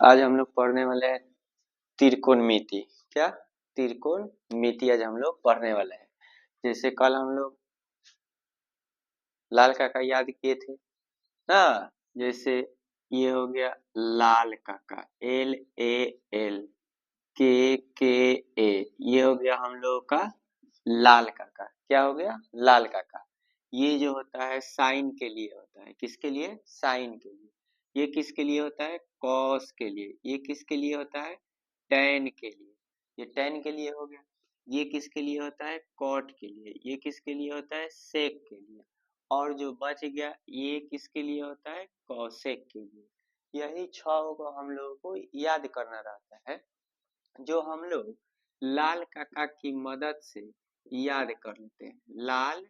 आज हम लोग पढ़ने वाले हैं त्रिकोणमिति। क्या? त्रिकोणमिति आज हम लोग पढ़ने वाले हैं। जैसे कल हम लोग लाल काका याद किए थे ना। जैसे ये हो गया लाल काका, LAL, KKA। ये हो गया हम लोगों का लाल काका। क्या हो गया? लाल काका। ये जो होता है साइन के लिए होता है। किसके लिए? साइन के लिए। ये किसके लिए होता है? कॉस के लिए। ये किसके लिए होता है? टैन के लिए। ये टैन के लिए हो गया। ये किसके लिए होता है? कॉट के लिए। ये किसके लिए होता है? सेक के लिए। और जो बच गया ये किसके लिए होता है? कॉसेक के लिए। यही 6 को हम लोगों को याद करना रहता है, जो हम लोग लाल काका की मदद से याद कर लेते हैं। लाल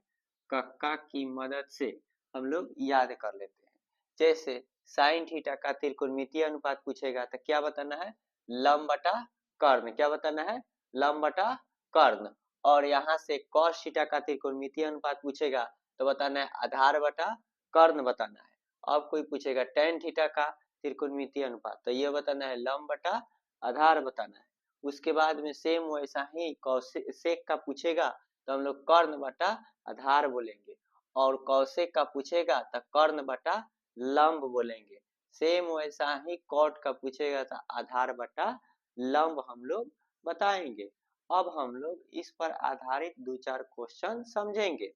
काका की मदद से हम लोग याद कर लेते हैं। जैसे साइन थीटा का त्रिकोणमितीय अनुपात पूछेगा तो क्या बताना है? लंब बटा कर्ण। क्या बताना है? लंब बटा कर्ण। और यहाँ से कॉस थीटा का त्रिकोणमितीय अनुपात पूछेगा तो बताना है आधार बटा कर्ण बताना है। अब कोई पूछेगा टेन थीटा का त्रिकोणमितीय अनुपात तो ये बताना है लंब बटा आधार बताना है। उसके बाद में सेम वैसा ही कौशिक का पूछेगा तो हम लोग कर्ण बटा आधार बोलेंगे, और कौशिक का पूछेगा तो कर्ण बटा लंब बोलेंगे। सेम वैसा ही कॉट का पूछेगा तो आधार बटा लंब हम लोग बताएंगे। अब हम लोग इस पर आधारित 2-4 क्वेश्चन समझेंगे।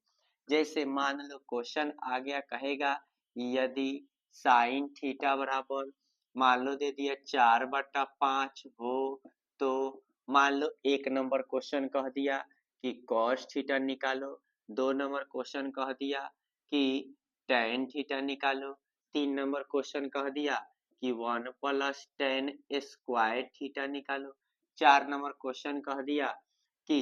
जैसे मान लो क्वेश्चन आ गया, कहेगा यदि साइन थीटा बराबर मान लो दे दिया 4/5 हो तो मान लो 1 नंबर क्वेश्चन कह दिया कि कॉस थीटा निकालो। 2 नंबर क्वेश्चन कह दिया कि tan थीटा निकालो। 3 नंबर क्वेश्चन कह दिया कि 1 + tan स्क्वायर थीटा निकालो। 4 नंबर क्वेश्चन कह दिया कि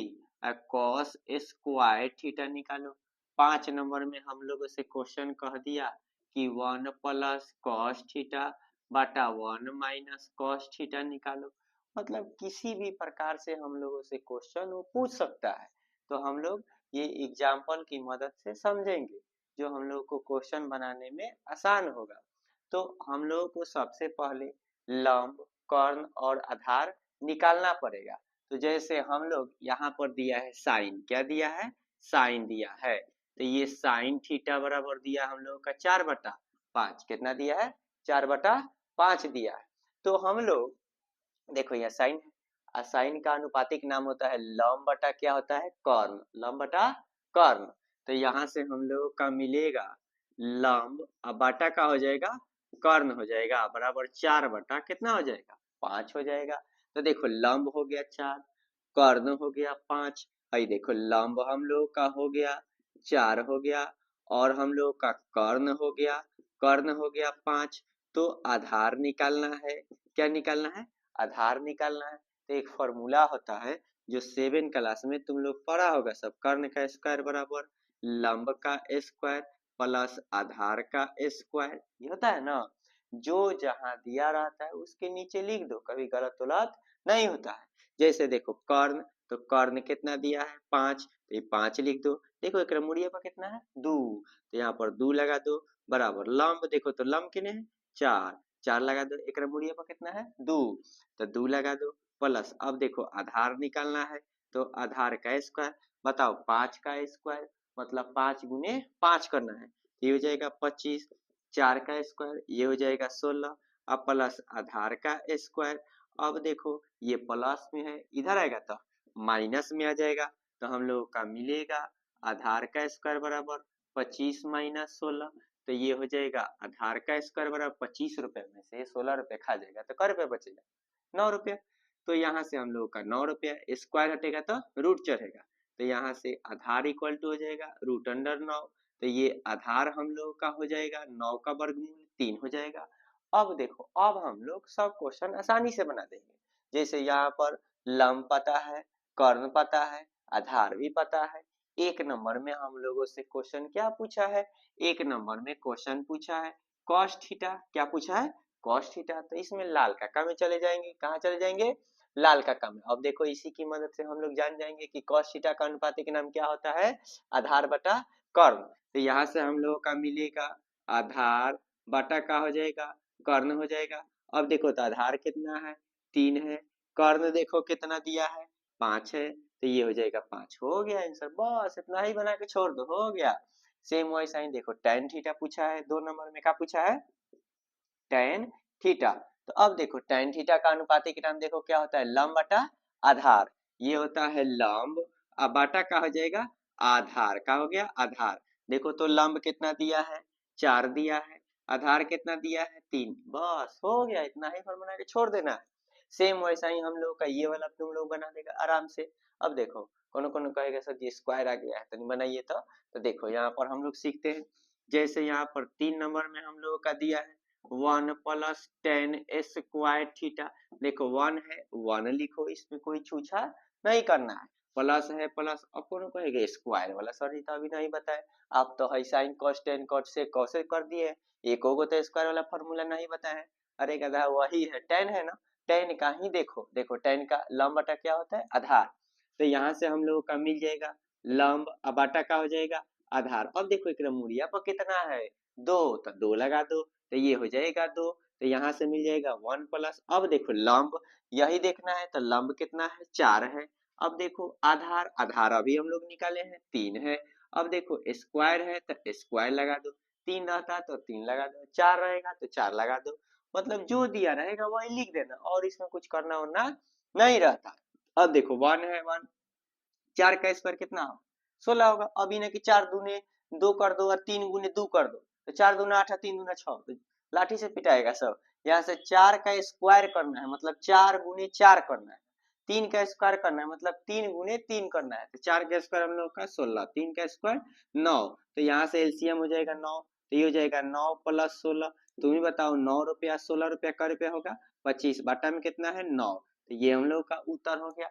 cos स्क्वायर थीटा निकालो। 5 नंबर में हम लोगों से क्वेश्चन कह दिया कि 1 + cos थीटा बटा 1 - cos थीटा निकालो। मतलब किसी भी प्रकार से हम लोगों से क्वेश्चन वो पूछ सकता है, तो हम लोग ये एग्जाम्पल की मदद से समझेंगे, जो हम लोग को क्वेश्चन बनाने में आसान होगा। तो हम लोगों को सबसे पहले लंब, कर्ण और आधार निकालना पड़ेगा। तो जैसे हम लोग यहाँ पर दिया है साइन। क्या दिया है? साइन दिया है। तो ये साइन थीटा बराबर दिया हम लोगों का 4/5। कितना दिया है? 4/5 दिया है। तो हम लोग देखो यह साइन है, साइन का अनुपातिक नाम होता है लंब बटा क्या होता है? कर्ण। लंब बटा कर्ण। तो यहाँ से हम लोगों का मिलेगा लंब बटा का हो जाएगा कर्ण हो जाएगा बराबर 4 कितना हो जाएगा? 5 हो जाएगा। तो देखो लंब हो गया 4, कर्ण हो गया 5। आई देखो लंब हम लोग का हो गया 4 हो गया, और हम लोग का कर्ण हो गया, कर्ण हो गया 5। तो आधार निकालना है। क्या निकालना है? आधार निकालना है। तो एक फॉर्मूला होता है जो 7 क्लास में तुम लोग पढ़ा होगा सब। कर्ण का स्क्वायर बराबर लंब का स्क्वायर प्लस आधार का स्क्वायर। ये होता है ना, जो जहां दिया रहता है उसके नीचे लिख दो, कभी गलत उलट नहीं होता है। जैसे देखो कर्ण, तो कर्ण कितना दिया है? 5, तो ये 5 लिख दो। देखो एक मुड़िया पर कितना है? 2, तो यहाँ पर 2 लगा दो बराबर लंब। देखो तो लंब कितने है? 4, 4 लगा दो। एक मुड़िया पर कितना है? 2, तो 2 लगा दो प्लस। अब देखो आधार निकालना है, तो आधार का स्क्वायर बताओ 5 का स्क्वायर मतलब 5 गुने 5 करना है। ये हो जाएगा 25। 4 का स्क्वायर ये हो जाएगा 16। अब प्लस आधार का स्क्वायर। अब देखो ये प्लस में है, इधर आएगा तो माइनस में आ जाएगा। तो हम लोगों का मिलेगा आधार का स्क्वायर बराबर 25 - 16। तो ये हो जाएगा आधार का स्क्वायर बराबर 25 रुपए में से 16 रुपए खा जाएगा तो क रुपए बचेगा? 9 रुपया। तो यहाँ से हम लोगों का 9 रुपया, स्क्वायर हटेगा तो रूट चढ़ेगा। तो यहाँ से आधार इक्वल टू हो जाएगा √9। तो ये आधार हम लोगों का हो जाएगा 9 का वर्गमूल 3 हो जाएगा। अब देखो अब हम लोग सब क्वेश्चन आसानी से बना देंगे। जैसे यहाँ पर लंब पता है, कर्ण पता है, आधार भी पता है। 1 नंबर में हम लोगों से क्वेश्चन क्या पूछा है? 1 नंबर में क्वेश्चन पूछा है कॉस थीटा। क्या पूछा है? Cos theta. तो इसमें लाल काका में चले जाएंगे। कहाँ चले जाएंगे? लाल काका में। अब देखो इसी की मदद से हम लोग जान जाएंगे कि कॉस थीटा का अनुपातिक नाम क्या होता है? आधार बटा कर्ण। तो यहाँ से हम लोगों का मिलेगा आधार बटा का हो जाएगा कर्ण हो जाएगा, अब देखो तो आधार कितना है, 3 है। कर्ण देखो कितना दिया है, 5 है। तो ये हो जाएगा 5, हो गया आंसर, बस इतना ही बना के छोड़ दो, हो गया। सेम वैसा ही देखो tan थीटा पूछा है, 2 नंबर में क्या पूछा है, tan थीटा। तो अब देखो tan थीटा का अनुपातिक नाम देखो क्या होता है, लंब बटा आधार। ये होता है लंब, अब बाटा का हो जाएगा आधार, का हो गया आधार। देखो तो लंब कितना दिया है, 4 दिया है। आधार कितना दिया है, 3, बस हो गया, इतना ही फॉर्मूला के छोड़ देना है। सेम वैसा ही हम लोग का ये वाला तुम लोग बना देगा आराम से। अब देखो कोनो कोनो कहेगा सर ये स्क्वायर आ गया है, तो नहीं बनाइए। तो देखो यहाँ पर हम लोग सीखते हैं, जैसे यहाँ पर 3 नंबर में हम लोगों का दिया है 1 प्लस tan स्क्वायर थीटा। देखो 1 है, 1 लिखो, इसमें कोई छूछा नहीं करना है। प्लस है प्लस, अब कौन कहेगा स्क्वायर वाला, सर ये तो अभी नहीं बताए। आप तो है साइन कॉस टेन कॉट से कॉसे कर दिए, एक को तो स्क्वायर वाला फॉर्मूला नहीं बताए। अरे गधा वही है, tan है ना, tan का ही देखो, देखो tan का लंब बटा क्या होता है, आधार। तो यहाँ से हम लोगों का मिल जाएगा लंब, अब बाटा का हो जाएगा आधार। अब देखो एक मुड़िया पर कितना है, 2, तो 2 लगा दो, तो ये हो जाएगा 2। तो यहाँ से मिल जाएगा 1 प्लस, अब देखो लंब यही देखना है, तो लंब कितना है, 4 है। अब देखो आधार, आधार अभी हम लोग निकाले हैं 3 है। अब देखो स्क्वायर है तो स्क्वायर लगा दो, 3 रहता तो 3 लगा दो, 4 रहेगा तो 4 लगा दो। मतलब जो दिया रहेगा वही लिख देना, और इसमें कुछ करना होना नहीं रहता। अब देखो 1 है, 1 4 का स्क्वायर कितना हो, 16 होगा। अभी ना कि 4 दूने 2 कर दो और 3 गुने 2 कर दो, तो 4 दूना 8, 3 दूना 6, तो लाठी से पिटाएगा सब। यहाँ से 4 का स्क्वायर करना है, मतलब 4 गुने 4 करना है। 3 का स्क्वायर करना है, मतलब 3 गुने 3 करना है। तो 4 का स्क्वायर हम लोग का 16, 3 का स्क्वायर 9। तो यहाँ से एलसीएम हो जाएगा 9, तो ये हो जाएगा 9 प्लस 16। तुम ही बताओ 9 रुपया 16 रुपया का रुपया होगा 25, बाटा में कितना है 9। तो ये हम लोग का उत्तर हो गया।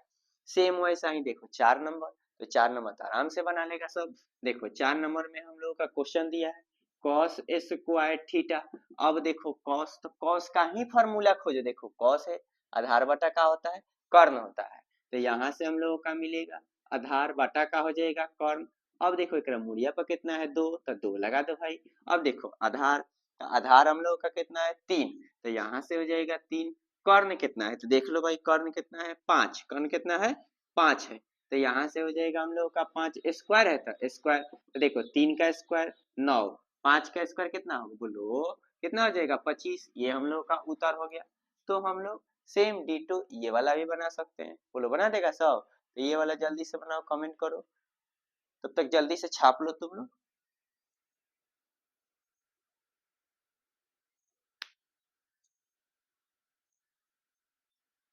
सेम वैसा ही देखो 4 नंबर, तो 4 नंबर तो आराम से बना लेगा सब। देखो 4 नंबर में हम लोगों का क्वेश्चन दिया है cos स्क्वायर थीटा। अब देखो cos, तो cos का ही फॉर्मूला खोजो। देखो cos है, आधार बटा का होता है, कर्ण होता है। तो यहाँ से हम लोगों का मिलेगा आधार बटा का हो जाएगा कर्ण। अब देखो एक मुड़िया पर कितना है 2, तो 2 लगा दो भाई। अब देखो आधार, तो आधार हम लोगों का कितना है 3, तो यहाँ से हो जाएगा 3। कर्ण कितना है, तो देख लो भाई कर्ण कितना है 5, कर्ण कितना है 5 है। तो यहाँ से हो जाएगा हम लोग का 5 स्क्वायर है, तो स्क्वायर, तो देखो 3 का स्क्वायर 9, 5 का स्क्वायर कितना होगा बोलो, कितना हो जाएगा 25। ये हम लोग का उत्तर हो गया। तो हम लोग सेम डिटो ये वाला भी बना सकते हैं, बोलो बना देगा सब। तो ये वाला जल्दी से बनाओ, कमेंट करो, तब तक जल्दी से छाप लो तुम लोग।